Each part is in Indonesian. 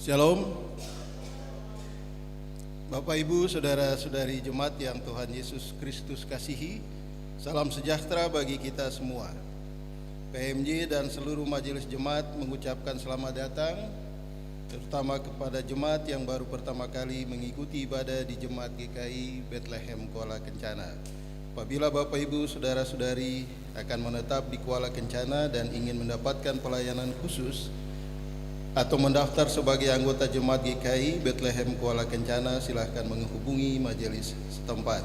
Shalom, Bapak Ibu, Saudara-saudari jemaat yang Tuhan Yesus Kristus kasihi. Salam sejahtera bagi kita semua. PMJ dan seluruh majelis jemaat mengucapkan selamat datang, terutama kepada jemaat yang baru pertama kali mengikuti ibadah di Jemaat GKI Bethlehem Kuala Kencana. Apabila Bapak Ibu, Saudara-saudari akan menetap di Kuala Kencana dan ingin mendapatkan pelayanan khusus atau mendaftar sebagai anggota Jemaat GKI Bethlehem Kuala Kencana, silahkan menghubungi majelis setempat.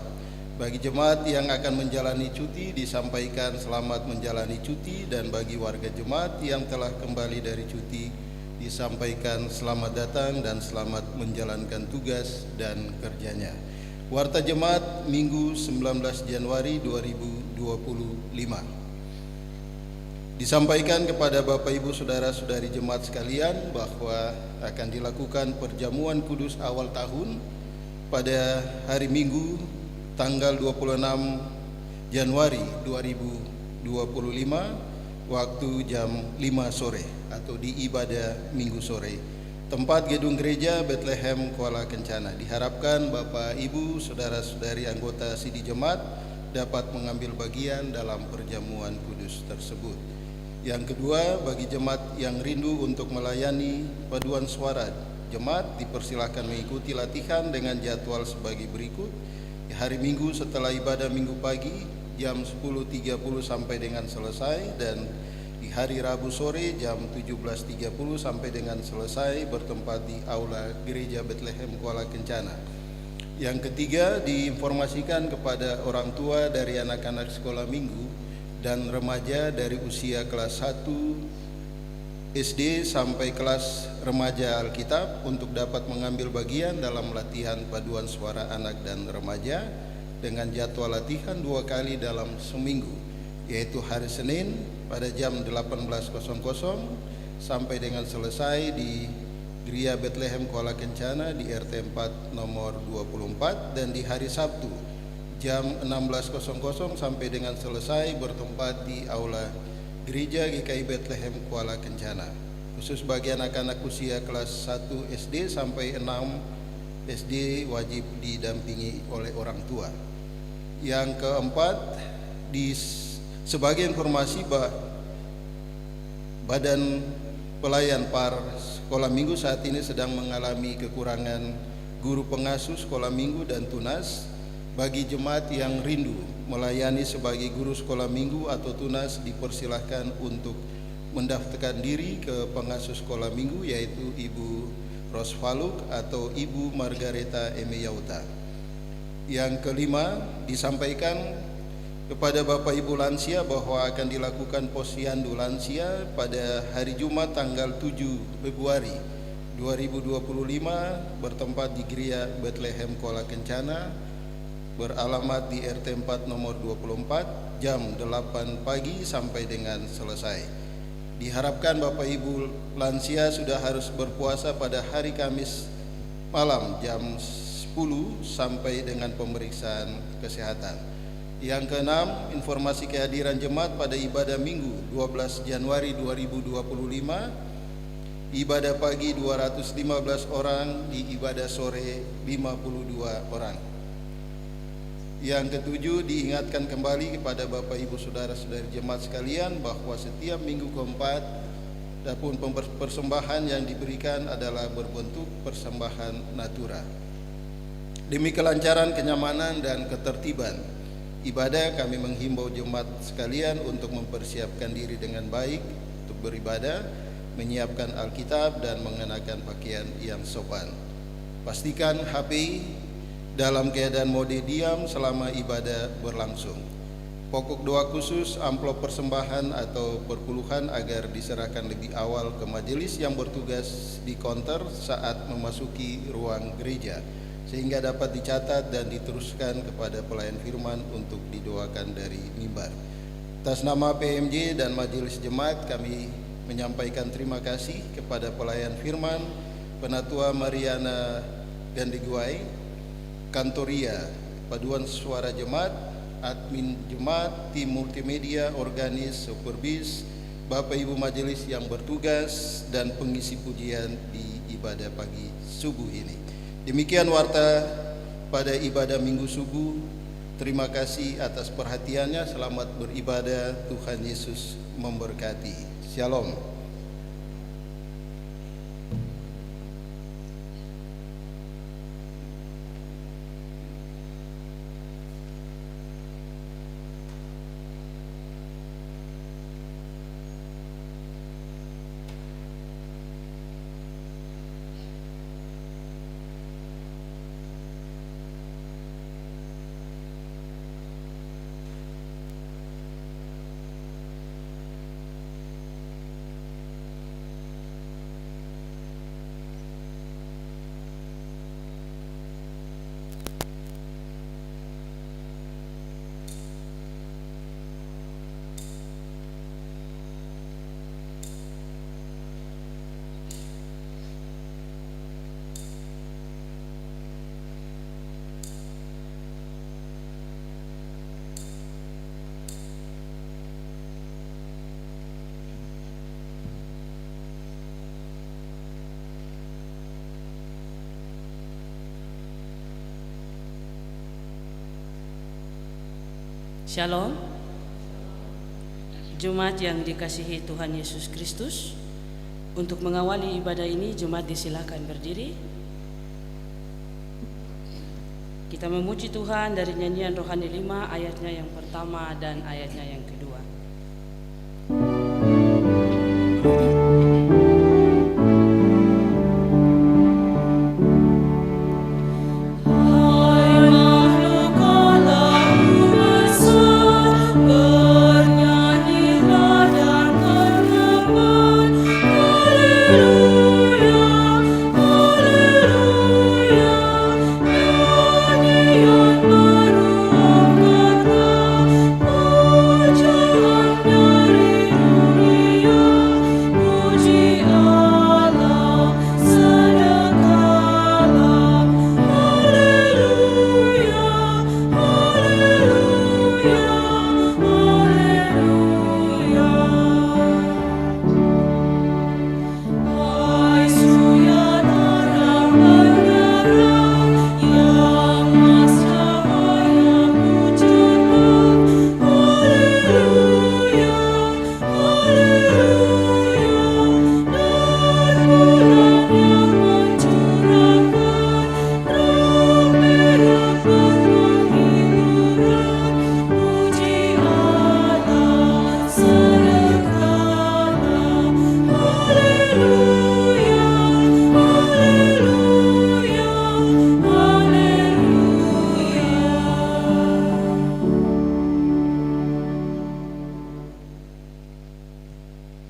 Bagi jemaat yang akan menjalani cuti, disampaikan selamat menjalani cuti, dan bagi warga jemaat yang telah kembali dari cuti, disampaikan selamat datang dan selamat menjalankan tugas dan kerjanya. Warta Jemaat Minggu 19 Januari 2025. Disampaikan kepada Bapak Ibu Saudara-saudari jemaat sekalian bahwa akan dilakukan perjamuan kudus awal tahun pada hari Minggu tanggal 26 Januari 2025 waktu jam 5 sore atau di ibadah Minggu sore, tempat gedung gereja Bethlehem Kuala Kencana. Diharapkan Bapak Ibu Saudara-saudari anggota Sidi Jemaat dapat mengambil bagian dalam perjamuan kudus tersebut. Yang kedua, bagi jemaat yang rindu untuk melayani paduan suara, jemaat dipersilakan mengikuti latihan dengan jadwal sebagai berikut. Di hari Minggu setelah ibadah Minggu pagi jam 10.30 sampai dengan selesai, dan di hari Rabu sore jam 17.30 sampai dengan selesai, bertempat di Aula Gereja Bethlehem Kuala Kencana. Yang ketiga, diinformasikan kepada orang tua dari anak-anak sekolah minggu dan remaja dari usia kelas 1 SD sampai kelas remaja Alkitab untuk dapat mengambil bagian dalam latihan paduan suara anak dan remaja dengan jadwal latihan 2 kali dalam seminggu, yaitu hari Senin pada jam 18.00 sampai dengan selesai di Gereja Bethlehem Kuala Kencana di RT 4 nomor 24, dan di hari Sabtu jam 16.00 sampai dengan selesai bertempat di Aula Gereja GKI Bethlehem Kuala Kencana. Khusus bagi anak-anak usia kelas 1 SD sampai 6 SD wajib didampingi oleh orang tua. Yang keempat, sebagai informasi, Badan Pelayan Par Sekolah Minggu saat ini sedang mengalami kekurangan guru pengasuh sekolah minggu dan tunas. Bagi jemaat yang rindu melayani sebagai guru sekolah minggu atau tunas, dipersilahkan untuk mendaftarkan diri ke pengasuh sekolah minggu, yaitu Ibu Rosvaluk atau Ibu Margareta Emeyauta. Yang kelima, disampaikan kepada Bapak Ibu lansia bahwa akan dilakukan posyandu lansia pada hari Jumat tanggal 7 Februari 2025 bertempat di Gereja Bethlehem Kuala Kencana, beralamat di RT 4 nomor 24 jam 8 pagi sampai dengan selesai. Diharapkan Bapak Ibu lansia sudah harus berpuasa pada hari Kamis malam jam 10 sampai dengan pemeriksaan kesehatan. Yang keenam, informasi kehadiran jemaat pada ibadah Minggu 12 Januari 2025, ibadah pagi 215 orang, di ibadah sore 52 orang. Yang ketujuh, diingatkan kembali kepada Bapak Ibu Saudara-saudari jemaat sekalian bahwa setiap minggu keempat adapun persembahan yang diberikan adalah berbentuk persembahan natura. Demi kelancaran, kenyamanan, dan ketertiban ibadah, kami menghimbau jemaat sekalian untuk mempersiapkan diri dengan baik untuk beribadah, menyiapkan Alkitab, dan mengenakan pakaian yang sopan. Pastikan HP dalam keadaan mode diam selama ibadah berlangsung. Pokok doa khusus amplop persembahan atau perpuluhan agar diserahkan lebih awal ke majelis yang bertugas di konter saat memasuki ruang gereja, sehingga dapat dicatat dan diteruskan kepada pelayan firman untuk didoakan dari mimbar. Atas nama PMJ dan majelis jemaat, kami menyampaikan terima kasih kepada pelayan firman Penatua Mariana Gandiguai, Kantoria, paduan suara jemaat, admin jemaat, tim multimedia, organis, superbis, Bapak Ibu majelis yang bertugas dan pengisi pujian di ibadah pagi subuh ini. Demikian warta pada ibadah minggu subuh. Terima kasih atas perhatiannya. Selamat beribadah. Tuhan Yesus memberkati. Shalom. Shalom. Jemaat yang dikasihi Tuhan Yesus Kristus, untuk mengawali ibadah ini jemaat disilakan berdiri. Kita memuji Tuhan dari nyanyian rohani 5 ayatnya yang pertama dan ayatnya yang kedua.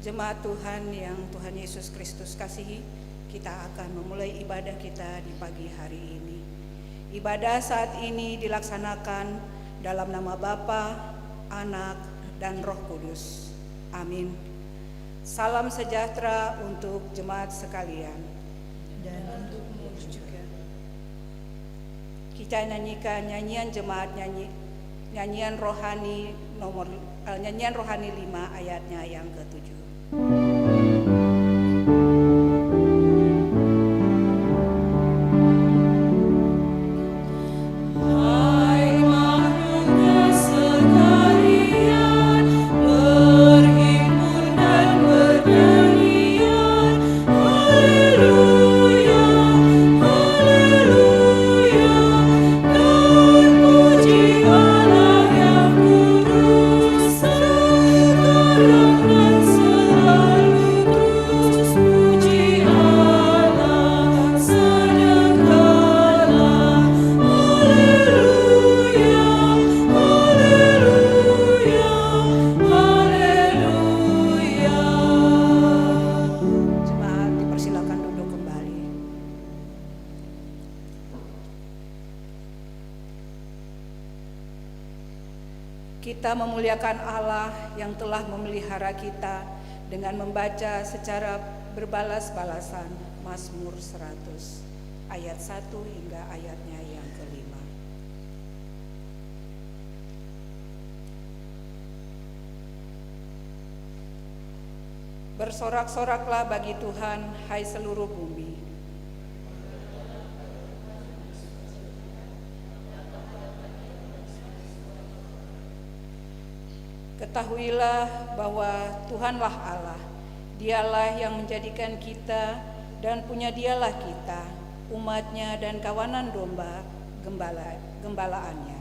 Jemaat Tuhan yang Tuhan Yesus Kristus kasihi, kita akan memulai ibadah kita di pagi hari ini. Ibadah saat ini dilaksanakan dalam nama Bapa, Anak, dan Roh Kudus. Amin. Salam sejahtera untuk jemaat sekalian. Dan untukmu juga. Kita nyanyikan nyanyian jemaat nyanyian rohani 5 ayatnya yang ke-7. Kita memuliakan Allah yang telah memelihara kita dengan membaca secara berbalas-balasan Mazmur 100 ayat 1 hingga ayatnya yang ke-5. Bersorak-soraklah bagi Tuhan, hai seluruh bumi. Ketahuilah bahwa Tuhanlah Allah, Dialah yang menjadikan kita dan punya Dialah kita, umatnya dan kawanan domba gembalaannya.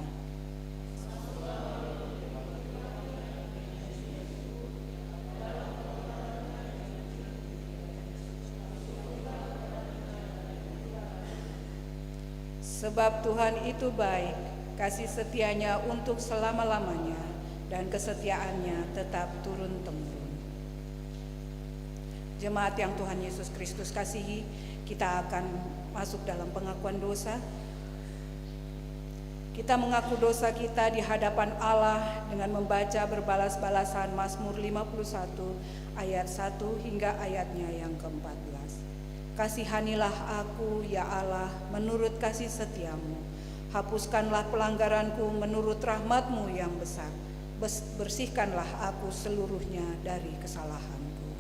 Sebab Tuhan itu baik, kasih setianya untuk selama-lamanya, dan kesetiaannya tetap turun-temurun. Jemaat yang Tuhan Yesus Kristus kasihi, kita akan masuk dalam pengakuan dosa. Kita mengaku dosa kita di hadapan Allah dengan membaca berbalas-balasan Mazmur 51 ayat 1 hingga ayatnya yang ke-14. Kasihanilah aku, ya Allah, menurut kasih setiamu. Hapuskanlah pelanggaranku menurut rahmat-Mu yang besar. Bersihkanlah aku seluruhnya dari kesalahanku.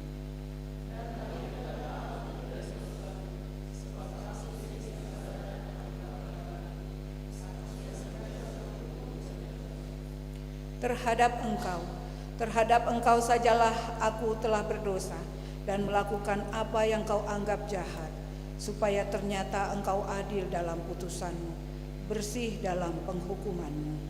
Terhadap Engkau sajalah aku telah berdosa dan melakukan apa yang Kau anggap jahat, supaya ternyata Engkau adil dalam putusan-Mu, bersih dalam penghukuman-Mu.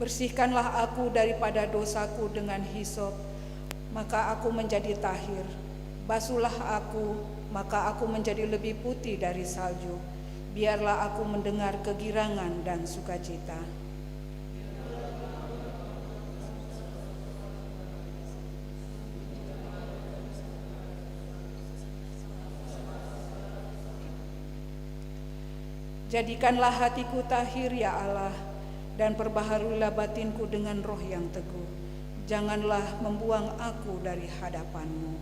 Bersihkanlah aku daripada dosaku dengan hisop, maka aku menjadi tahir. Basuhlah aku, maka aku menjadi lebih putih dari salju. Biarlah aku mendengar kegirangan dan sukacita. Jadikanlah hatiku tahir, ya Allah, dan perbaharuilah batinku dengan roh yang teguh. Janganlah membuang aku dari hadapan-Mu.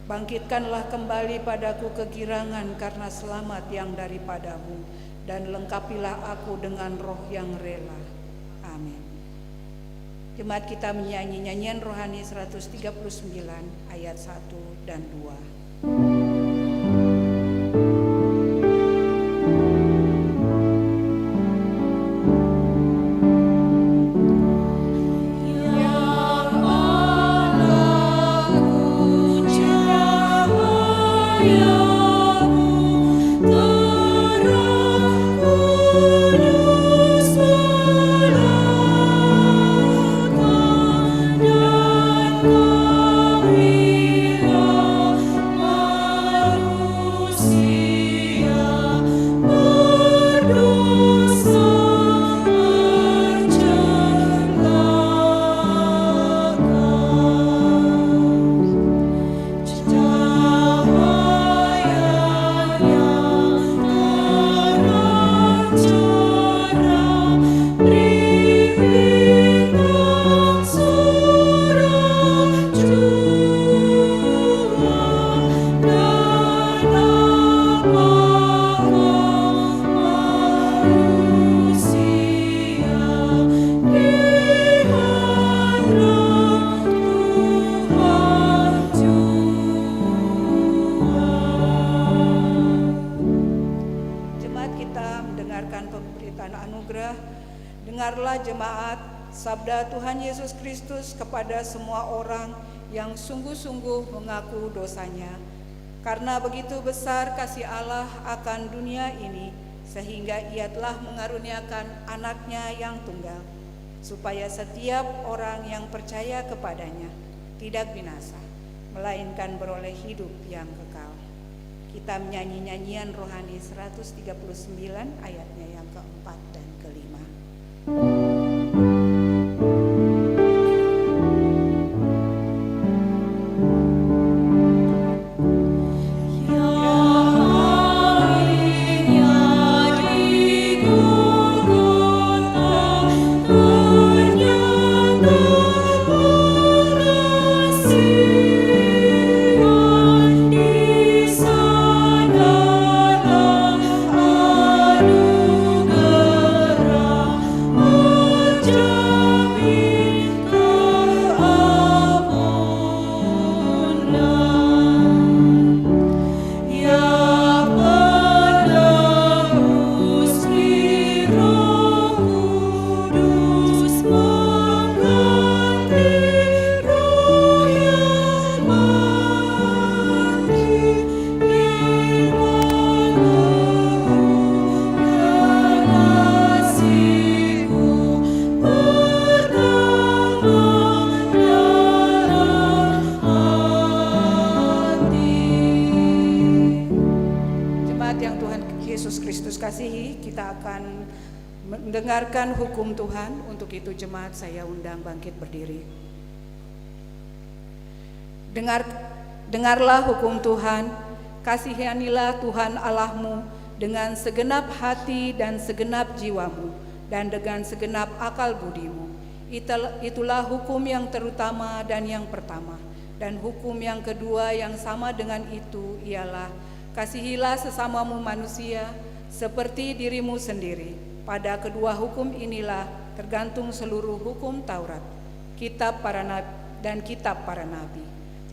Bangkitkanlah kembali padaku kegirangan karena selamat yang daripada-Mu, dan lengkapilah aku dengan roh yang rela. Amin. Jemaat kita menyanyi nyanyian rohani 139 ayat 1 dan 2. Dengarlah jemaat sabda Tuhan Yesus Kristus kepada semua orang yang sungguh-sungguh mengaku dosanya. Karena begitu besar kasih Allah akan dunia ini, sehingga Ia telah mengaruniakan anaknya yang tunggal, supaya setiap orang yang percaya kepadanya tidak binasa, melainkan beroleh hidup yang kekal. Kita menyanyi nyanyian rohani 139 ayatnya yang keempat dan kelima. Oh kita akan mendengarkan hukum Tuhan. Untuk itu jemaat saya undang bangkit berdiri. Dengarlah hukum Tuhan, kasihanilah Tuhan Allahmu dengan segenap hati dan segenap jiwamu dan dengan segenap akal budimu. Itulah hukum yang terutama dan yang pertama. Dan hukum yang kedua yang sama dengan itu ialah kasihilah sesamamu manusia seperti dirimu sendiri. Pada kedua hukum inilah tergantung seluruh hukum Taurat, kitab para nabi dan kitab para nabi.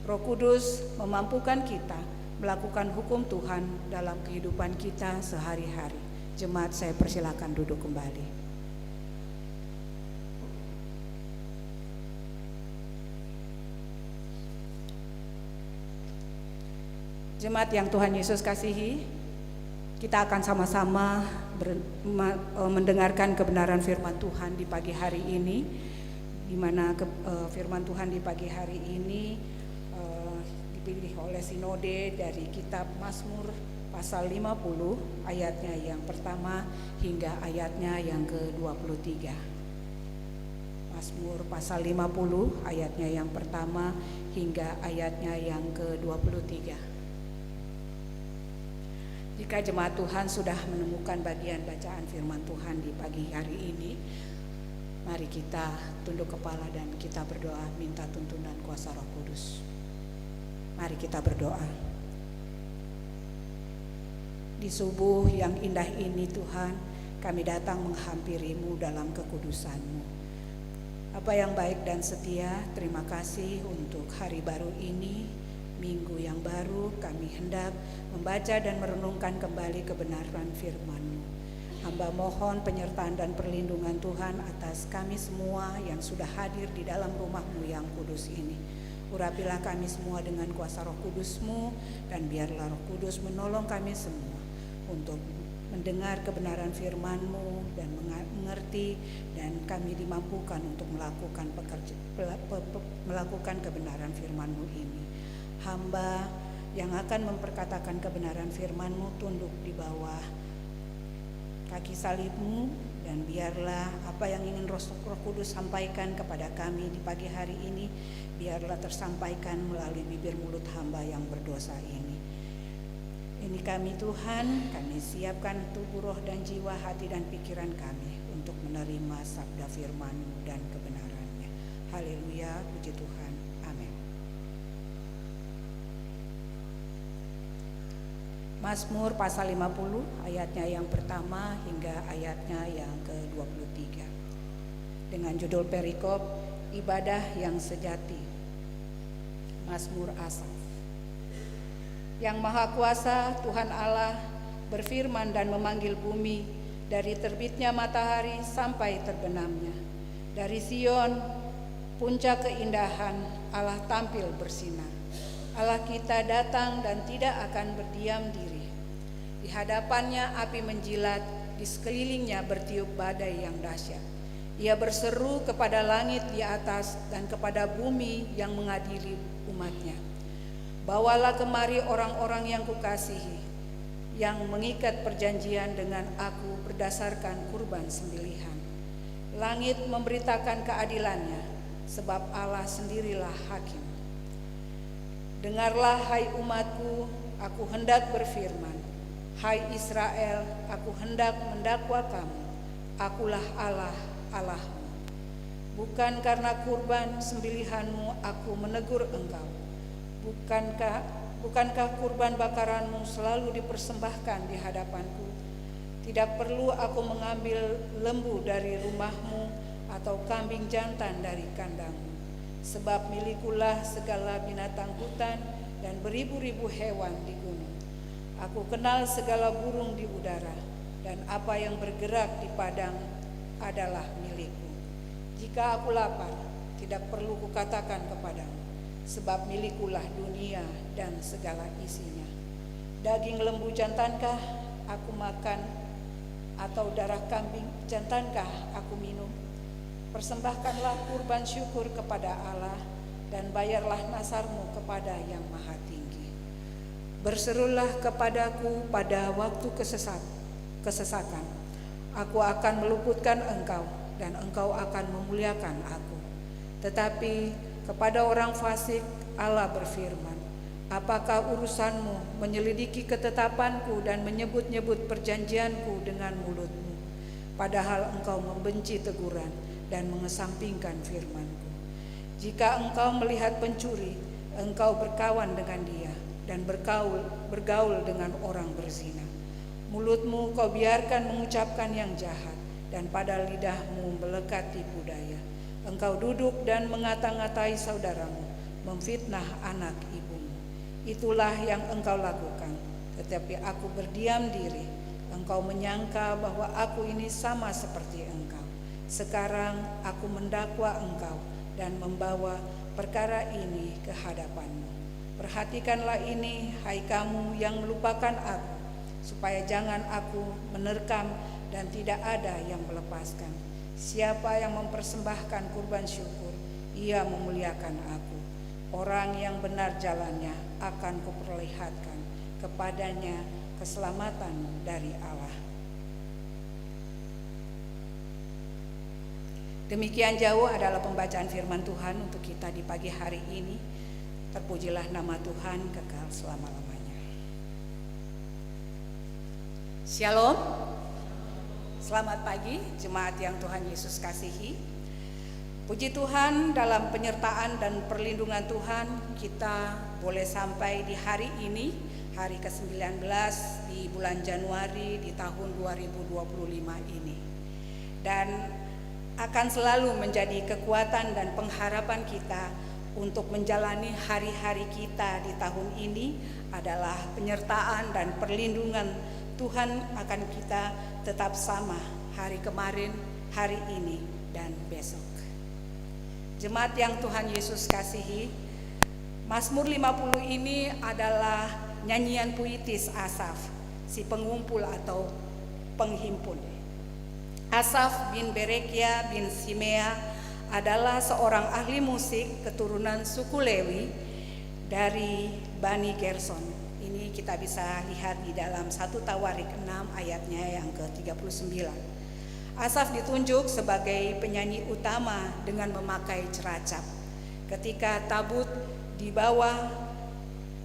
Roh Kudus memampukan kita melakukan hukum Tuhan dalam kehidupan kita sehari-hari. Jemaat saya persilakan duduk kembali. Jemaat yang Tuhan Yesus kasihi, kita akan sama-sama mendengarkan kebenaran firman Tuhan di pagi hari ini, di mana firman Tuhan di pagi hari ini dipilih oleh sinode dari kitab Mazmur pasal 50 ayatnya yang pertama hingga ayatnya yang ke-23. Mazmur pasal 50 ayatnya yang pertama hingga ayatnya yang ke-23. Jika jemaat Tuhan sudah menemukan bagian bacaan firman Tuhan di pagi hari ini, mari kita tunduk kepala dan kita berdoa minta tuntunan kuasa Roh Kudus. Mari kita berdoa. Di subuh yang indah ini Tuhan, kami datang menghampiri-Mu dalam kekudusan-Mu. Apa yang baik dan setia, terima kasih untuk hari baru ini. Minggu yang baru kami hendak membaca dan merenungkan kembali kebenaran firman-Mu. Hamba mohon penyertaan dan perlindungan Tuhan atas kami semua yang sudah hadir di dalam rumah-Mu yang kudus ini. Urapilah kami semua dengan kuasa Roh Kudus-Mu, dan biarlah Roh Kudus menolong kami semua untuk mendengar kebenaran firman-Mu dan mengerti, dan kami dimampukan untuk melakukan kebenaran firman-Mu ini. Hamba yang akan memperkatakan kebenaran firman-Mu tunduk di bawah kaki salib-Mu, dan biarlah apa yang ingin Roh Kudus sampaikan kepada kami di pagi hari ini, biarlah tersampaikan melalui bibir mulut hamba yang berdosa ini. Ini kami Tuhan, kami siapkan tubuh, roh dan jiwa, hati dan pikiran kami untuk menerima sabda firman-Mu dan kebenarannya. Haleluya, puji Tuhan. Amin. Mazmur pasal 50 ayatnya yang pertama hingga ayatnya yang ke-23. Dengan judul perikop, ibadah yang sejati. Mazmur Asaf. Yang Maha Kuasa Tuhan Allah berfirman dan memanggil bumi dari terbitnya matahari sampai terbenamnya. Dari Sion, puncak keindahan, Allah tampil bersinar. Allah kita datang dan tidak akan berdiam diri. Di hadapannya api menjilat, di sekelilingnya bertiup badai yang dahsyat. Ia berseru kepada langit di atas dan kepada bumi yang mengadili umatnya. Bawalah kemari orang-orang yang kukasihi, yang mengikat perjanjian dengan aku berdasarkan kurban sembelihan. Langit memberitakan keadilannya, sebab Allah sendirilah hakim. Dengarlah hai umatku, aku hendak berfirman. Hai Israel, aku hendak mendakwa kamu. Akulah Allah, Allahmu. Bukan karena kurban sembelihanmu aku menegur engkau. Bukankah kurban bakaranmu selalu dipersembahkan di hadapanku? Tidak perlu aku mengambil lembu dari rumahmu atau kambing jantan dari kandangmu. Sebab milikulah segala binatang hutan dan beribu-ribu hewan di gunung. Aku kenal segala burung di udara, dan apa yang bergerak di padang adalah milikku. Jika aku lapar, tidak perlu kukatakan kepadamu, sebab milikulah dunia dan segala isinya. Daging lembu jantankah aku makan, atau darah kambing jantankah aku minum? Persembahkanlah kurban syukur kepada Allah, dan bayarlah nasarmu kepada yang maha tinggi. Berserulah kepadaku pada waktu kesesakan. Aku akan meluputkan engkau dan engkau akan memuliakan aku. Tetapi kepada orang fasik Allah berfirman, apakah urusanmu menyelidiki ketetapanku dan menyebut-nyebut perjanjianku dengan mulutmu, padahal engkau membenci teguran dan mengesampingkan firmanku. Jika engkau melihat pencuri, engkau berkawan dengan dia dan bergaul dengan orang berzina. Mulutmu kau biarkan mengucapkan yang jahat, dan pada lidahmu melekat tipu daya. Engkau duduk dan mengata-ngatai saudaramu, memfitnah anak ibumu. Itulah yang engkau lakukan, tetapi aku berdiam diri. Engkau menyangka bahwa aku ini sama seperti engkau. Sekarang aku mendakwa engkau dan membawa perkara ini ke hadapanmu. Perhatikanlah ini, hai kamu yang melupakan aku, supaya jangan aku menerkam dan tidak ada yang melepaskan. Siapa yang mempersembahkan kurban syukur, ia memuliakan aku. Orang yang benar jalannya akan kuperlihatkan kepadanya keselamatan dari Allah. Demikian jauh adalah pembacaan firman Tuhan untuk kita di pagi hari ini. Terpujilah nama Tuhan kekal selama-lamanya. Shalom. Selamat pagi jemaat yang Tuhan Yesus kasihi. Puji Tuhan, dalam penyertaan dan perlindungan Tuhan kita boleh sampai di hari ini, hari ke-19 di bulan Januari di tahun 2025 ini. Dan akan selalu menjadi kekuatan dan pengharapan kita untuk menjalani hari-hari kita di tahun ini adalah penyertaan dan perlindungan Tuhan akan kita tetap sama hari kemarin, hari ini, dan besok. Jemaat yang Tuhan Yesus kasihi, Mazmur 50 ini adalah nyanyian puitis Asaf, si pengumpul atau penghimpun. Asaf bin Berekia bin Simea adalah seorang ahli musik keturunan suku Lewi dari Bani Gerson. Ini kita bisa lihat di dalam 1 Tawarik 6 ayatnya yang ke-39. Asaf ditunjuk sebagai penyanyi utama dengan memakai ceracap. Ketika tabut dibawa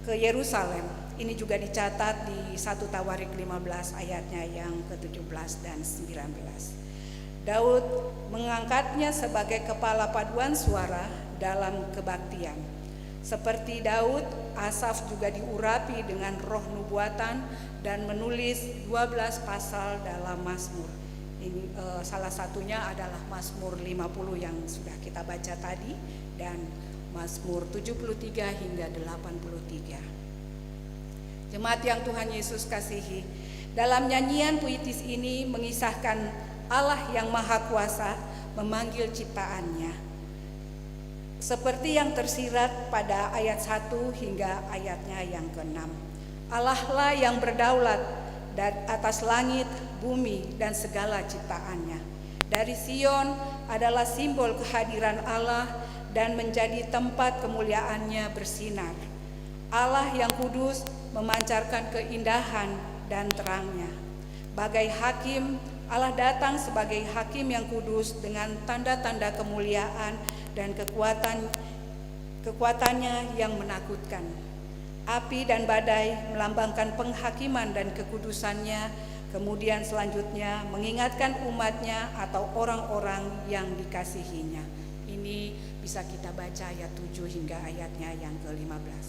ke Yerusalem, ini juga dicatat di 1 Tawarik 15 ayatnya yang ke-17 dan 19. Daud mengangkatnya sebagai kepala paduan suara dalam kebaktian. Seperti Daud, Asaf juga diurapi dengan roh nubuatan dan menulis 12 pasal dalam Mazmur. Ini salah satunya adalah Mazmur 50 yang sudah kita baca tadi dan Mazmur 73 hingga 83. Jemaat yang Tuhan Yesus kasihi, dalam nyanyian puitis ini mengisahkan Allah yang Maha Kuasa memanggil ciptaannya. Seperti yang tersirat pada ayat 1 hingga ayatnya yang ke-6. Allah lah yang berdaulat dan atas langit, bumi, dan segala ciptaannya. Dari Sion adalah simbol kehadiran Allah dan menjadi tempat kemuliaannya bersinar. Allah yang kudus memancarkan keindahan dan terangnya. Bagai hakim, Allah datang sebagai hakim yang kudus dengan tanda-tanda kemuliaan dan kekuatannya yang menakutkan. Api dan badai melambangkan penghakiman dan kekudusannya. Kemudian selanjutnya mengingatkan umatnya atau orang-orang yang dikasihinya. Ini bisa kita baca ayat 7 hingga ayatnya yang ke-15.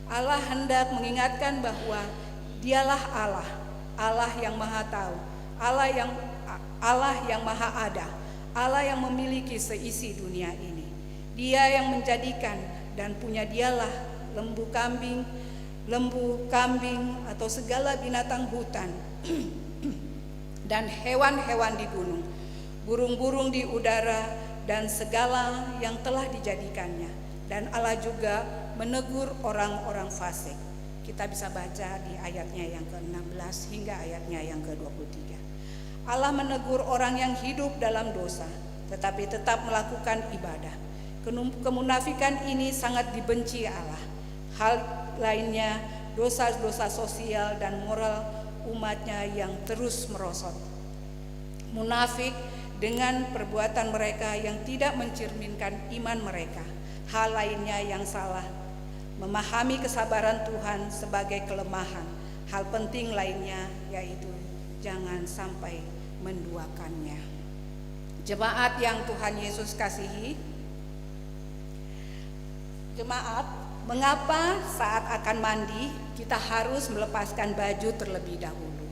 Allah hendak mengingatkan bahwa dialah Allah, Allah yang maha tahu, Allah yang maha ada, Allah yang memiliki seisi dunia ini. Dia yang menjadikan dan punya dialah lembu kambing atau segala binatang hutan dan hewan-hewan di gunung, burung-burung di udara dan segala yang telah dijadikannya. Dan Allah juga menegur orang-orang fasik. Kita bisa baca di ayatnya yang ke-16 hingga ayatnya yang ke-23. Allah menegur orang yang hidup dalam dosa, tetapi tetap melakukan ibadah. Kemunafikan ini sangat dibenci Allah. Hal lainnya, dosa-dosa sosial dan moral umatnya yang terus merosot. munafik dengan perbuatan mereka yang tidak mencerminkan iman mereka. Hal lainnya yang salah, memahami kesabaran Tuhan sebagai kelemahan. Hal penting lainnya yaitu jangan sampai menduakannya. Jemaat yang Tuhan Yesus kasihi, jemaat, mengapa saat akan mandi kita harus melepaskan baju terlebih dahulu?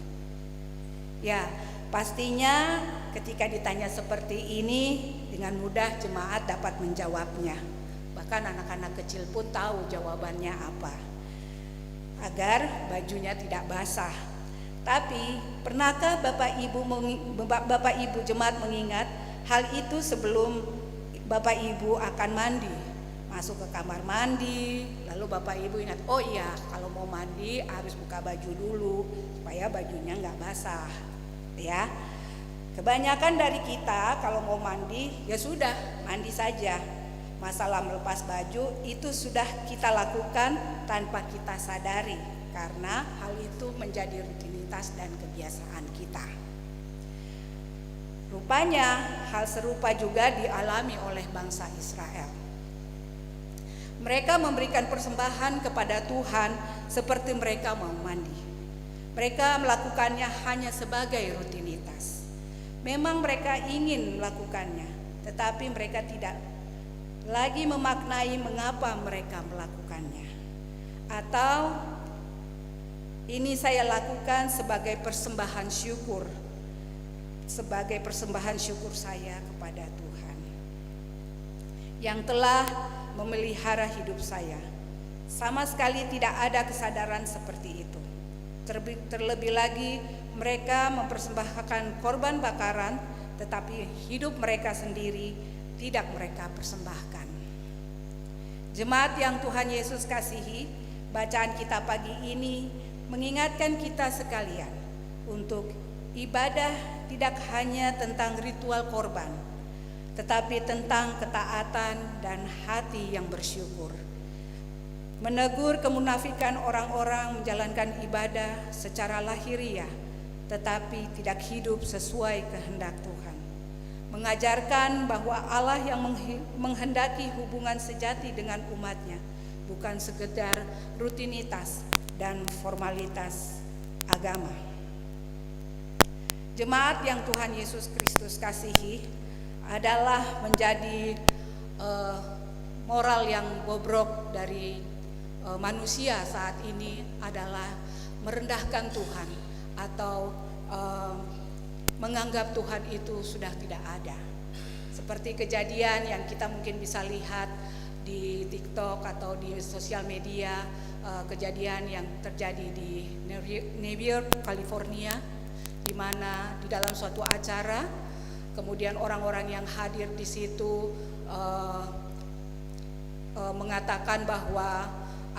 Ya, pastinya ketika ditanya seperti ini dengan mudah jemaat dapat menjawabnya. Bahkan anak-anak kecil pun tahu jawabannya apa. Agar bajunya tidak basah. Tapi pernahkah Bapak Ibu jemaat mengingat hal itu sebelum Bapak Ibu akan mandi? Masuk ke kamar mandi, lalu Bapak Ibu ingat, oh iya kalau mau mandi harus buka baju dulu supaya bajunya nggak basah, ya. Kebanyakan dari kita kalau mau mandi ya sudah mandi saja. Masalah melepas baju itu sudah kita lakukan tanpa kita sadari, karena hal itu menjadi rutinitas dan kebiasaan kita. Rupanya hal serupa juga dialami oleh bangsa Israel. Mereka memberikan persembahan kepada Tuhan seperti mereka mau mandi. Mereka melakukannya hanya sebagai rutinitas. Memang mereka ingin melakukannya, tetapi mereka tidak lagi memaknai mengapa mereka melakukannya. Atau ini saya lakukan sebagai persembahan syukur, sebagai persembahan syukur saya kepada Tuhan yang telah memelihara hidup saya. Sama sekali tidak ada kesadaran seperti itu. Terlebih lagi mereka mempersembahkan korban bakaran, tetapi hidup mereka sendiri tidak mereka persembahkan. Jemaat yang Tuhan Yesus kasihi, bacaan kita pagi ini mengingatkan kita sekalian untuk ibadah tidak hanya tentang ritual korban, tetapi tentang ketaatan dan hati yang bersyukur. Menegur kemunafikan orang-orang menjalankan ibadah secara lahiriah, tetapi tidak hidup sesuai kehendak Tuhan. Mengajarkan bahwa Allah yang menghendaki hubungan sejati dengan umatnya, bukan sekedar rutinitas dan formalitas agama. Jemaat yang Tuhan Yesus Kristus kasihi, adalah menjadi moral yang bobrok dari manusia saat ini adalah merendahkan Tuhan atau menganggap Tuhan itu sudah tidak ada. Seperti kejadian yang kita mungkin bisa lihat di TikTok atau di sosial media, kejadian yang terjadi di New York, California, di mana di dalam suatu acara kemudian orang-orang yang hadir di situ mengatakan bahwa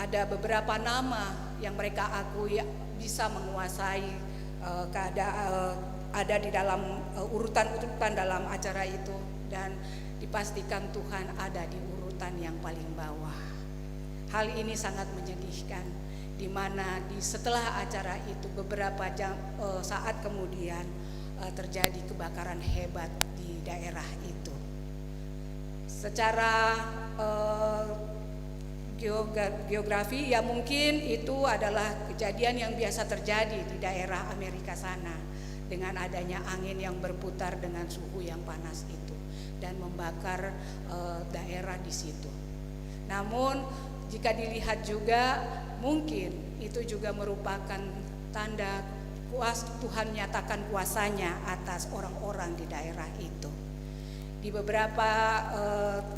ada beberapa nama yang mereka akui bisa menguasai ada di dalam urutan-urutan dalam acara itu, dan dipastikan Tuhan ada di urutan yang paling bawah. Hal ini sangat menyedihkan, di mana setelah acara itu beberapa saat kemudian terjadi kebakaran hebat di daerah itu. Secara geografi ya mungkin itu adalah kejadian yang biasa terjadi di daerah Amerika sana, dengan adanya angin yang berputar dengan suhu yang panas itu dan membakar daerah di situ. Namun jika dilihat juga mungkin itu juga merupakan tanda Tuhan nyatakan kuasanya atas orang-orang di daerah itu. Di beberapa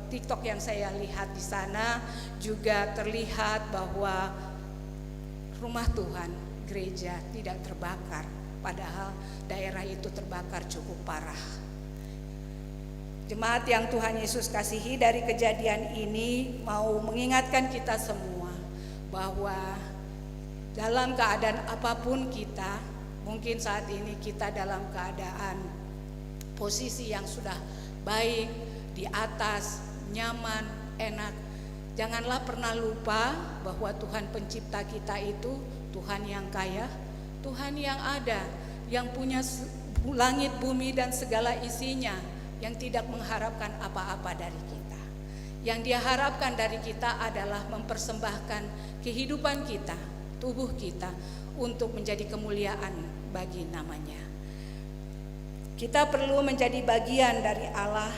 TikTok yang saya lihat di sana juga terlihat bahwa rumah Tuhan, gereja tidak terbakar, padahal daerah itu terbakar cukup parah. Jemaat yang Tuhan Yesus kasihi, dari kejadian ini mau mengingatkan kita semua bahwa dalam keadaan apapun kita, mungkin saat ini kita dalam keadaan posisi yang sudah baik, di atas, nyaman, enak. Janganlah pernah lupa bahwa Tuhan pencipta kita itu Tuhan yang kaya, Tuhan yang ada, yang punya langit, bumi, dan segala isinya, yang tidak mengharapkan apa-apa dari kita. Yang Dia harapkan dari kita adalah mempersembahkan kehidupan kita, tubuh kita, untuk menjadi kemuliaan bagi namanya. Kita perlu menjadi bagian dari Allah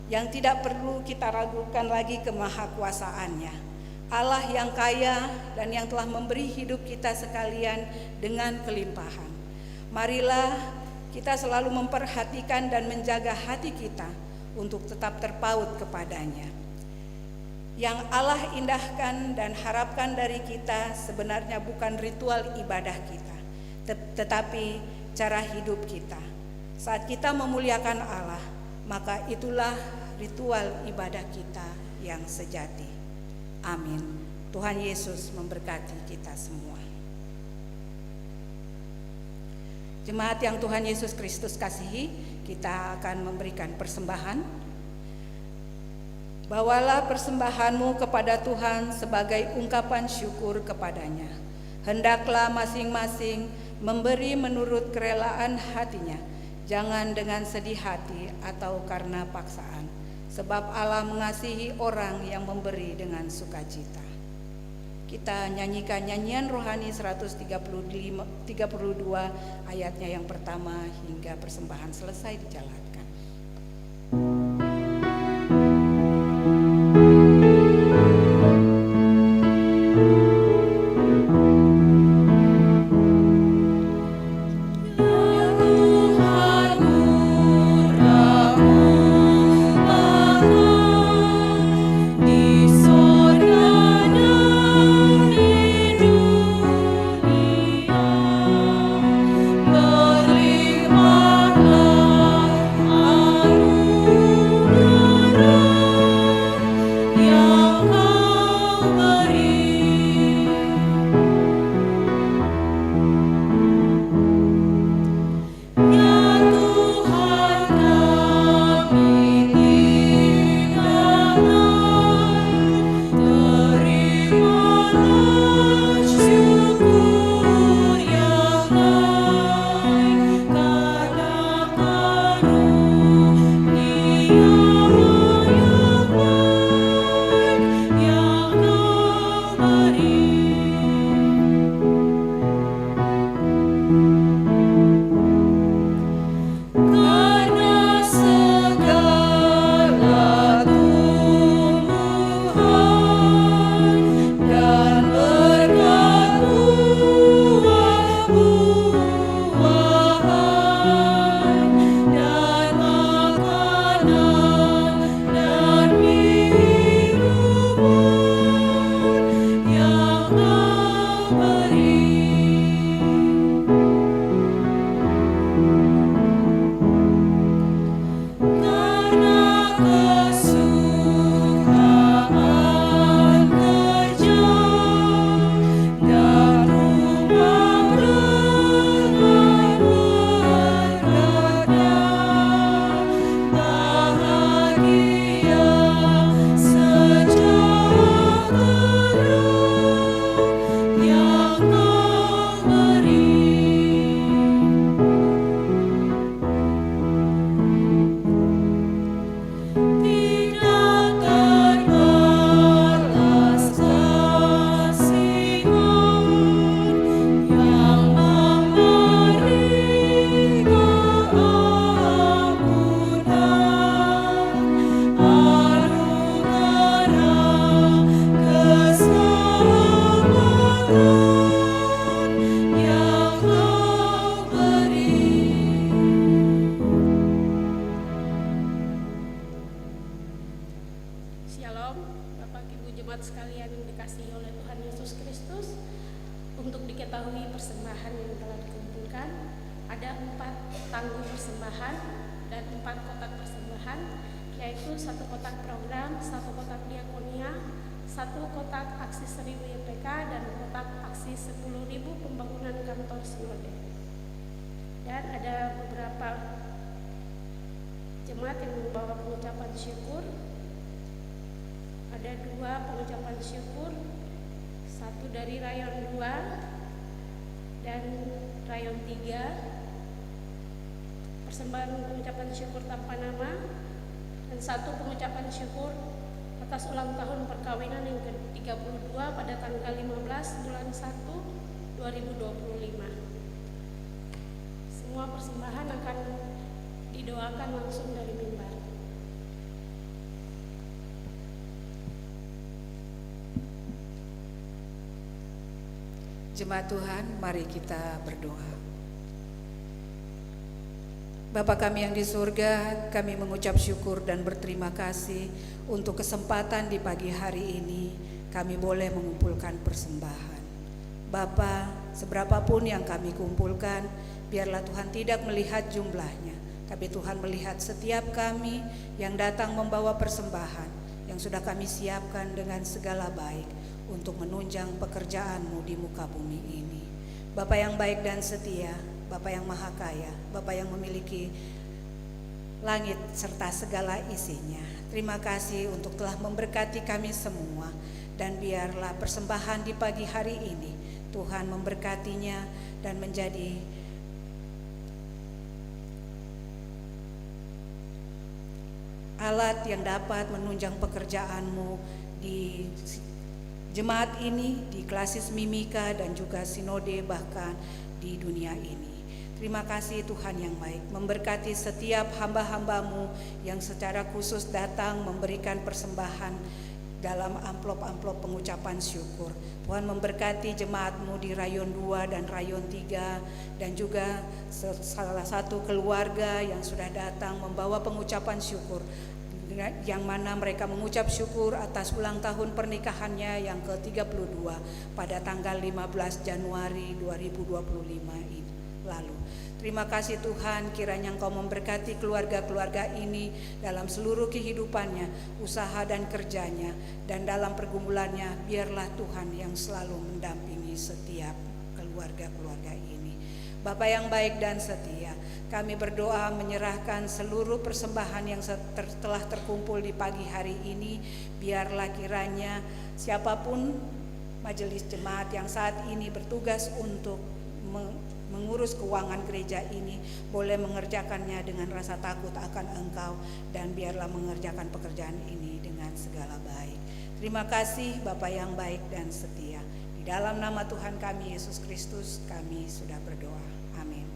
yang tidak perlu kita ragukan lagi kemahakuasaannya. Allah yang kaya dan yang telah memberi hidup kita sekalian dengan kelimpahan. Marilah kita selalu memperhatikan dan menjaga hati kita untuk tetap terpaut kepadanya. Yang Allah indahkan dan harapkan dari kita sebenarnya bukan ritual ibadah kita, tetapi cara hidup kita. Saat kita memuliakan Allah, maka itulah ritual ibadah kita yang sejati. Amin. Tuhan Yesus memberkati kita semua. Jemaat yang Tuhan Yesus Kristus kasihi, kita akan memberikan persembahan. Bawalah persembahanmu kepada Tuhan sebagai ungkapan syukur kepadanya. Hendaklah masing-masing memberi menurut kerelaan hatinya, jangan dengan sedih hati atau karena paksaan, sebab Allah mengasihi orang yang memberi dengan sukacita. Kita nyanyikan nyanyian rohani 132 ayatnya yang pertama hingga persembahan selesai dijalankan. persembahan pengucapan syukur tanpa nama, dan satu pengucapan syukur atas ulang tahun perkawinan yang ke-32 pada tanggal 15 bulan 1 2025. Semua persembahan akan didoakan langsung dari mimbar. Jemaat Tuhan, mari kita berdoa. Bapa kami yang di surga, kami mengucap syukur dan berterima kasih untuk kesempatan di pagi hari ini kami boleh mengumpulkan persembahan. Bapa, seberapapun yang kami kumpulkan, biarlah Tuhan tidak melihat jumlahnya, tapi Tuhan melihat setiap kami yang datang membawa persembahan yang sudah kami siapkan dengan segala baik untuk menunjang pekerjaan-Mu di muka bumi ini. Bapa yang baik dan setia, Bapa yang maha kaya, Bapa yang memiliki langit serta segala isinya. Terima kasih untuk telah memberkati kami semua, dan biarlah persembahan di pagi hari ini Tuhan memberkatinya dan menjadi alat yang dapat menunjang pekerjaan-Mu di jemaat ini, di Klasis Mimika dan juga sinode, bahkan di dunia ini. Terima kasih Tuhan yang baik, memberkati setiap hamba-hamba-Mu yang secara khusus datang memberikan persembahan dalam amplop-amplop pengucapan syukur. Tuhan memberkati jemaat-Mu di Rayon 2 dan Rayon 3, dan juga salah satu keluarga yang sudah datang membawa pengucapan syukur, yang mana mereka mengucap syukur atas ulang tahun pernikahannya yang ke-32 pada tanggal 15 Januari 2025 lalu. Terima kasih Tuhan, kiranya Engkau memberkati keluarga-keluarga ini dalam seluruh kehidupannya, usaha dan kerjanya, dan dalam pergumulannya. Biarlah Tuhan yang selalu mendampingi setiap keluarga-keluarga ini. Bapa yang baik dan setia, kami berdoa menyerahkan seluruh persembahan yang telah terkumpul di pagi hari ini. Biarlah kiranya siapapun majelis jemaat yang saat ini bertugas untuk mengurus keuangan gereja ini boleh mengerjakannya dengan rasa takut akan Engkau, dan biarlah mengerjakan pekerjaan ini dengan segala baik. Terima kasih Bapa yang baik dan setia. Di dalam nama Tuhan kami Yesus Kristus kami sudah berdoa. Amin.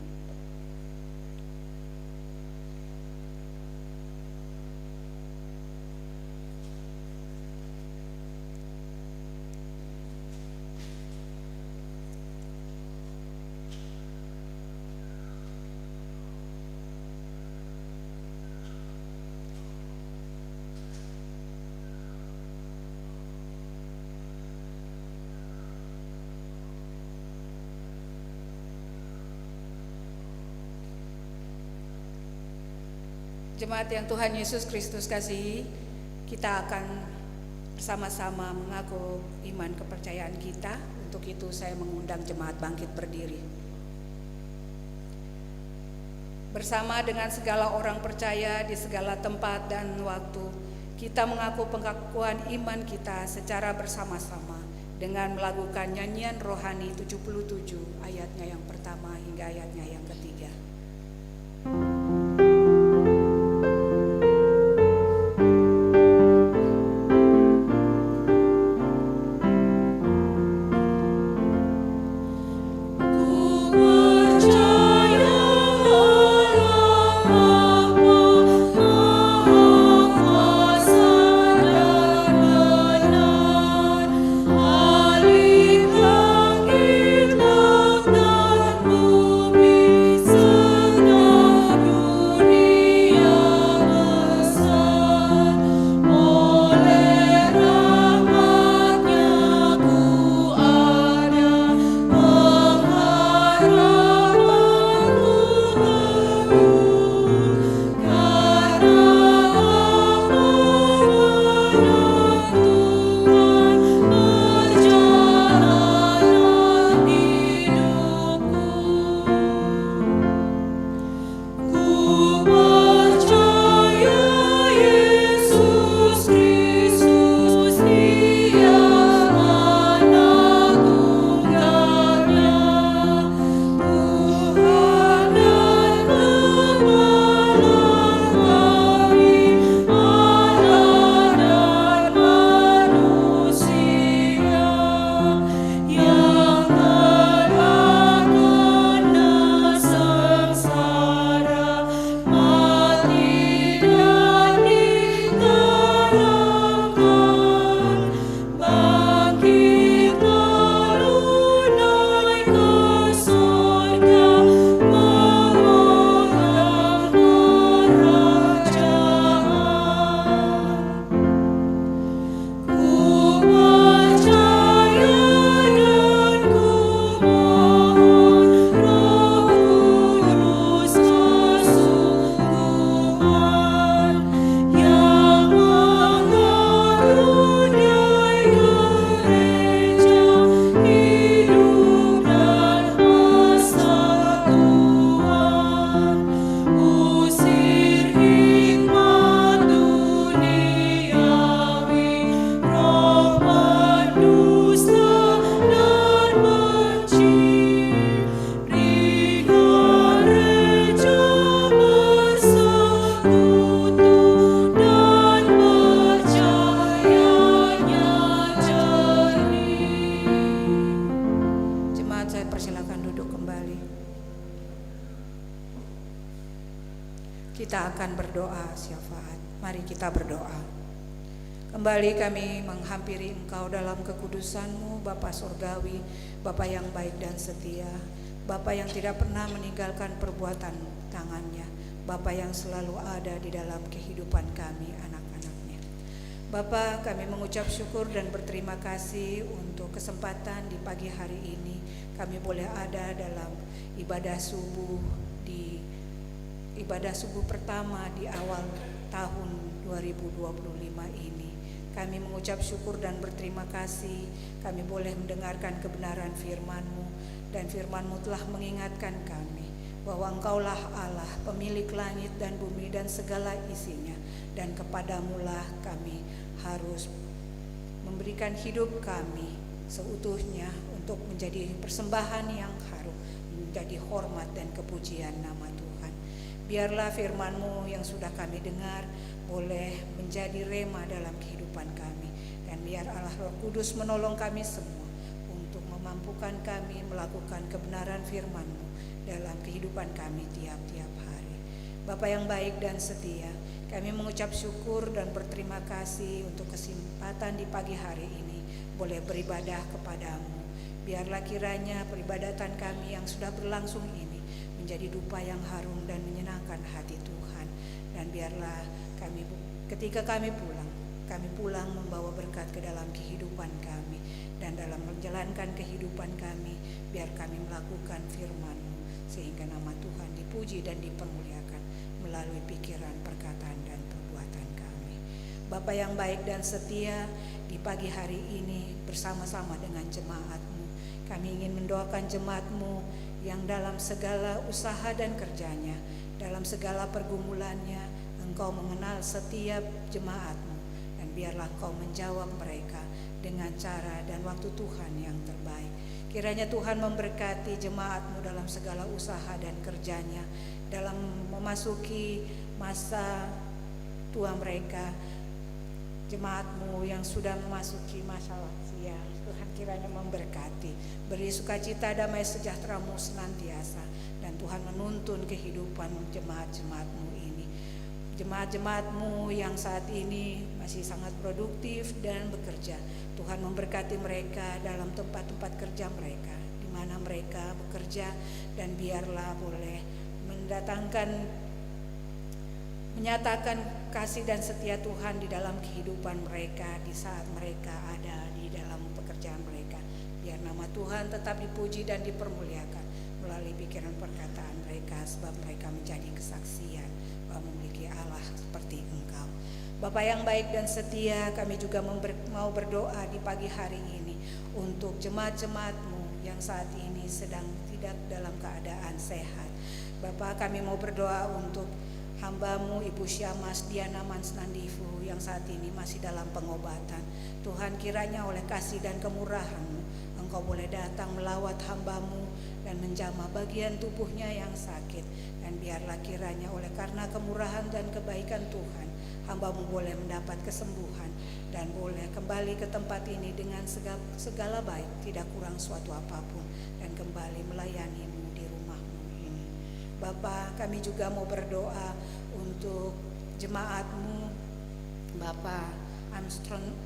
Jemaat yang Tuhan Yesus Kristus kasihi, kita akan bersama-sama mengaku iman kepercayaan kita. Untuk itu saya mengundang jemaat bangkit berdiri. Bersama dengan segala orang percaya di segala tempat dan waktu, kita mengaku pengakuan iman kita secara bersama-sama dengan melakukan nyanyian rohani 77 ayatnya yang pertama hingga ayatnya yang ketiga. So kita akan berdoa syafaat. Mari kita berdoa. Kembali kami menghampiri Engkau dalam kekudusan-Mu, Bapa Surgawi, Bapa yang baik dan setia, Bapa yang tidak pernah meninggalkan perbuatan tangannya, Bapa yang selalu ada di dalam kehidupan kami anak-anaknya. Bapa, kami mengucap syukur dan berterima kasih untuk kesempatan di pagi hari ini kami boleh ada dalam ibadah subuh pertama di awal tahun 2025 ini. Kami mengucap syukur dan berterima kasih kami boleh mendengarkan kebenaran firman-Mu, dan firman-Mu telah mengingatkan kami bahwa Engkaulah Allah, pemilik langit dan bumi dan segala isinya, dan kepadamu-lah kami harus memberikan hidup kami seutuhnya untuk menjadi persembahan yang harum, menjadi hormat dan kepujian nama Tuhan. Biarlah firman-Mu yang sudah kami dengar boleh menjadi rema dalam kehidupan kami, dan biar Allah Roh Kudus menolong kami semua untuk memampukan kami melakukan kebenaran firman-Mu dalam kehidupan kami tiap-tiap hari. Bapa yang baik dan setia, kami mengucap syukur dan berterima kasih untuk kesempatan di pagi hari ini boleh beribadah kepadamu. Biarlah kiranya peribadatan kami yang sudah berlangsung ini menjadi dupa yang harum dan menyenangkan hati Tuhan. Dan biarlah ketika kami pulang membawa berkat ke dalam kehidupan kami, dan dalam menjalankan kehidupan kami, biar kami melakukan firman-Mu sehingga nama Tuhan dipuji dan dipermuliakan melalui pikiran, perkataan, dan perbuatan kami. Bapa yang baik dan setia, di pagi hari ini bersama-sama dengan jemaat-Mu, kami ingin mendoakan jemaat-Mu yang dalam segala usaha dan kerjanya, dalam segala pergumulannya, Engkau mengenal setiap jemaat-Mu, dan biarlah Engkau menjawab mereka dengan cara dan waktu Tuhan yang terbaik. Kiranya Tuhan memberkati jemaat-Mu dalam segala usaha dan kerjanya, dalam memasuki masa tua mereka. Jemaat-Mu yang sudah memasuki masa lansia, Tuhan kiranya memberkati, beri sukacita, damai sejahtera-Mu senantiasa, dan Tuhan menuntun kehidupan jemaat-jemaat-Mu ini. Jemaat-jemaat-Mu yang saat ini masih sangat produktif dan bekerja, Tuhan memberkati mereka dalam tempat-tempat kerja mereka, di mana mereka bekerja, dan biarlah boleh menyatakan kasih dan setia Tuhan di dalam kehidupan mereka di saat mereka ada di dalam pekerjaan mereka. Biar nama Tuhan tetap dipuji dan dipermuliakan melalui pikiran perkataan mereka, sebab mereka menjadi kesaksian bahwa memiliki Allah seperti Engkau. Bapa yang baik dan setia, kami juga mau berdoa di pagi hari ini untuk jemaat-jemaat-Mu yang saat ini sedang tidak dalam keadaan sehat. Bapa, kami mau berdoa untuk hamba-Mu Ibu Syamas Diana Mansnandifu yang saat ini masih dalam pengobatan. Tuhan, kiranya oleh kasih dan kemurahan-Mu Engkau boleh datang melawat hamba-Mu dan menjamah bagian tubuhnya yang sakit. Dan biarlah kiranya oleh karena kemurahan dan kebaikan Tuhan, hamba-Mu boleh mendapat kesembuhan dan boleh kembali ke tempat ini dengan segala baik, tidak kurang suatu apapun, dan kembali melayani-Mu di rumah-Mu ini. Bapa, kami juga mau berdoa untuk jemaat-Mu Bapa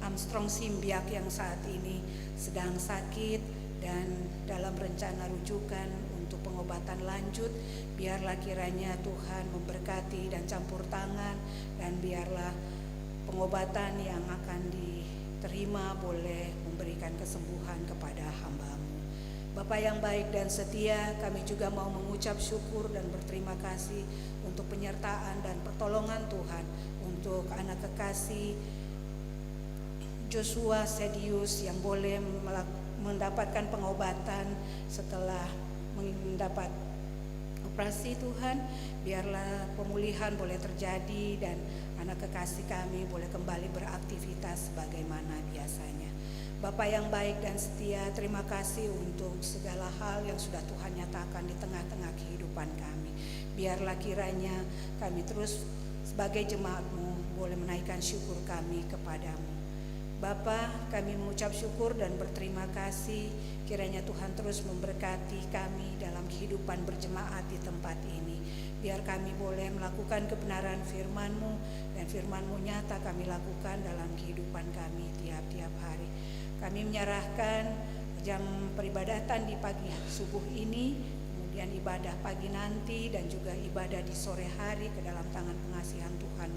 Armstrong Simbiak yang saat ini sedang sakit dan dalam rencana rujukan untuk pengobatan lanjut. Biarlah kiranya Tuhan memberkati dan campur tangan, dan biarlah pengobatan yang akan diterima boleh memberikan kesembuhan kepada hamba-Mu. Bapa yang baik dan setia, kami juga mau mengucap syukur dan berterima kasih untuk penyertaan dan pertolongan Tuhan untuk anak kekasih Joshua Sedius yang boleh mendapatkan pengobatan setelah mendapat operasi. Tuhan, biarlah pemulihan boleh terjadi dan anak kekasih kami boleh kembali beraktivitas sebagaimana biasanya. Bapa yang baik dan setia, terima kasih untuk segala hal yang sudah Tuhan nyatakan di tengah-tengah kehidupan kami. Biarlah kiranya kami terus sebagai jemaat-Mu boleh menaikkan syukur kami kepadamu. Bapa, kami mengucap syukur dan berterima kasih kiranya Tuhan terus memberkati kami dalam kehidupan berjemaat di tempat ini. Biar kami boleh melakukan kebenaran firman-Mu, dan firman-Mu nyata kami lakukan dalam kehidupan kami tiap-tiap hari. Kami menyerahkan jam peribadatan di pagi subuh ini, kemudian ibadah pagi nanti, dan juga ibadah di sore hari ke dalam tangan pengasihan Tuhan.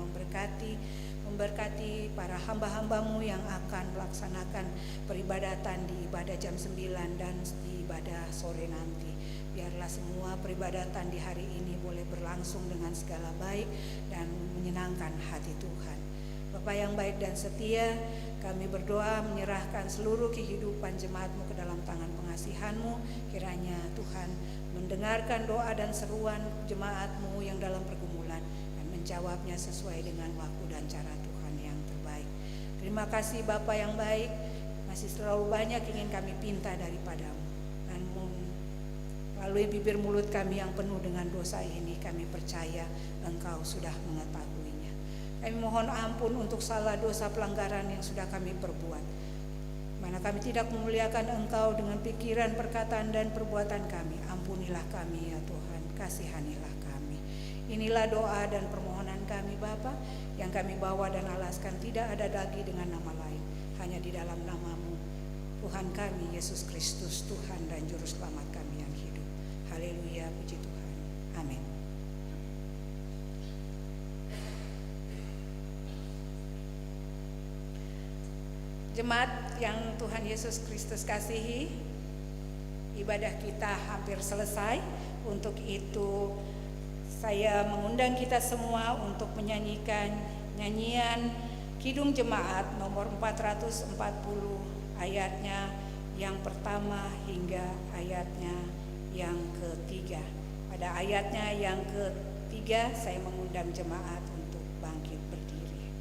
Memberkati para hamba-hamba-Mu yang akan melaksanakan peribadatan di ibadah jam 9 dan di ibadah sore nanti. Biarlah semua peribadatan di hari ini boleh berlangsung dengan segala baik dan menyenangkan hati Tuhan. Bapa yang baik dan setia, kami berdoa menyerahkan seluruh kehidupan jemaat-Mu ke dalam tangan pengasihan-Mu. Kiranya Tuhan mendengarkan doa dan seruan jemaat-Mu yang dalam pergumulan dan menjawabnya sesuai dengan waktu dan cara Tuhan yang terbaik. Terima kasih Bapa yang baik, masih terlalu banyak ingin kami pinta daripada-Mu. Namun melalui bibir mulut kami yang penuh dengan dosa ini, kami percaya Engkau sudah mengetahuinya. Kami mohon ampun untuk salah dosa pelanggaran yang sudah kami perbuat. Mana kami tidak memuliakan Engkau dengan pikiran, perkataan, dan perbuatan kami. Ampunilah kami ya Tuhan, kasihanilah kami. Inilah doa dan permohonan kami Bapa, yang kami bawa dan alaskan tidak ada lagi dengan nama lain, hanya di dalam nama-Mu, Tuhan kami Yesus Kristus, Tuhan dan Juru Selamat kami yang hidup. Haleluya, puji Tuhan. Amin. Jemaat yang Tuhan Yesus Kristus kasihi, ibadah kita hampir selesai. Untuk itu saya mengundang kita semua untuk menyanyikan nyanyian Kidung Jemaat nomor 440, ayatnya yang pertama hingga ayatnya yang ketiga. Pada ayatnya yang ketiga saya mengundang jemaat untuk bangkit berdiri.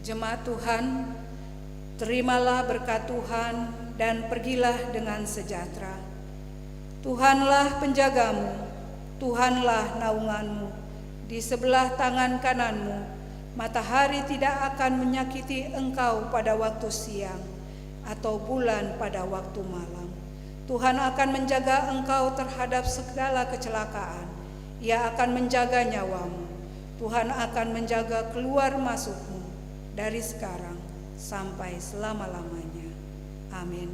Jemaat Tuhan, terimalah berkat Tuhan dan pergilah dengan sejahtera. Tuhanlah penjagamu, Tuhanlah naunganmu. Di sebelah tangan kananmu, matahari tidak akan menyakiti engkau pada waktu siang, atau bulan pada waktu malam. Tuhan akan menjaga engkau terhadap segala kecelakaan. Ia akan menjaga nyawamu. Tuhan akan menjaga keluar masukmu dari sekarang sampai selama-lamanya. Amin.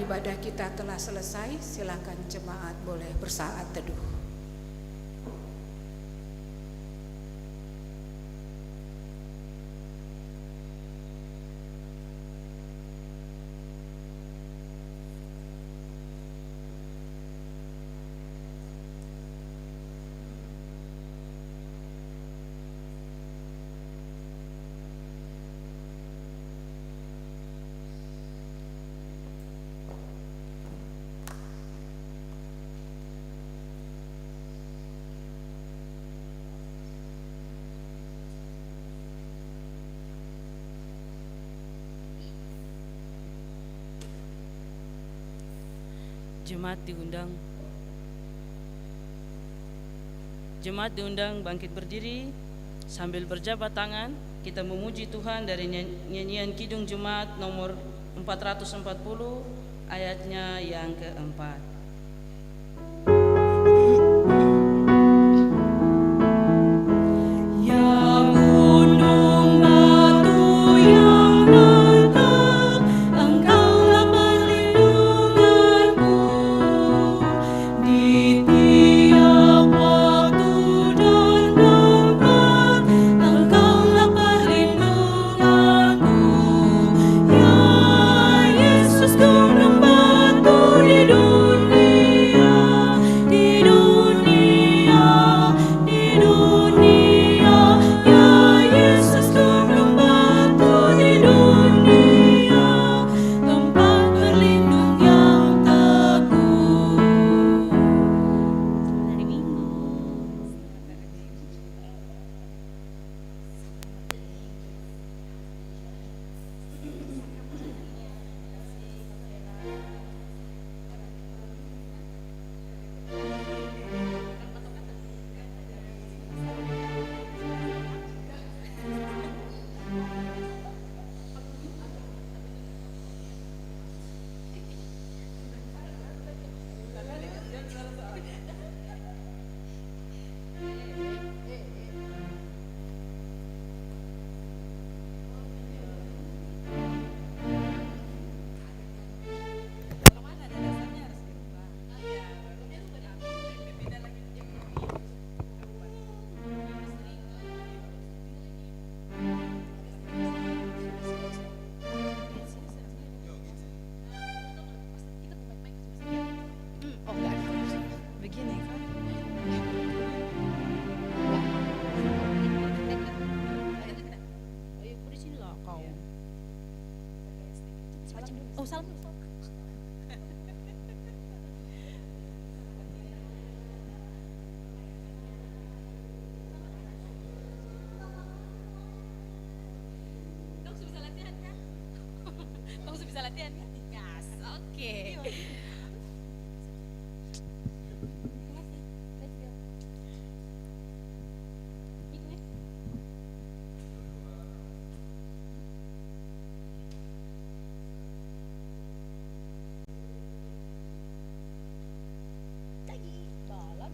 Ibadah kita telah selesai, silakan jemaat boleh bersaat teduh. Jemaat diundang bangkit berdiri sambil berjabat tangan. Kita memuji Tuhan dari nyanyian Kidung Jemaat nomor 440 ayatnya yang keempat.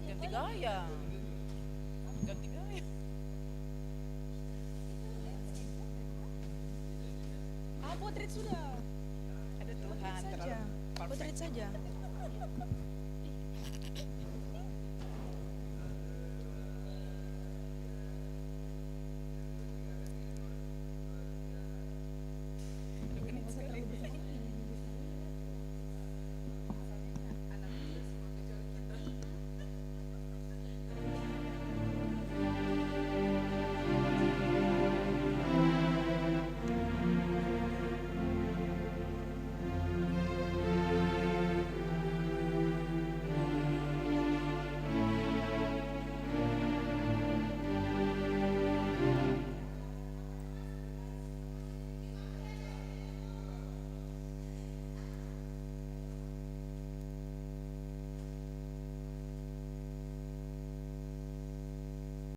Ganti gaya. Potret sudah. Ada Tuhan. Potret saja.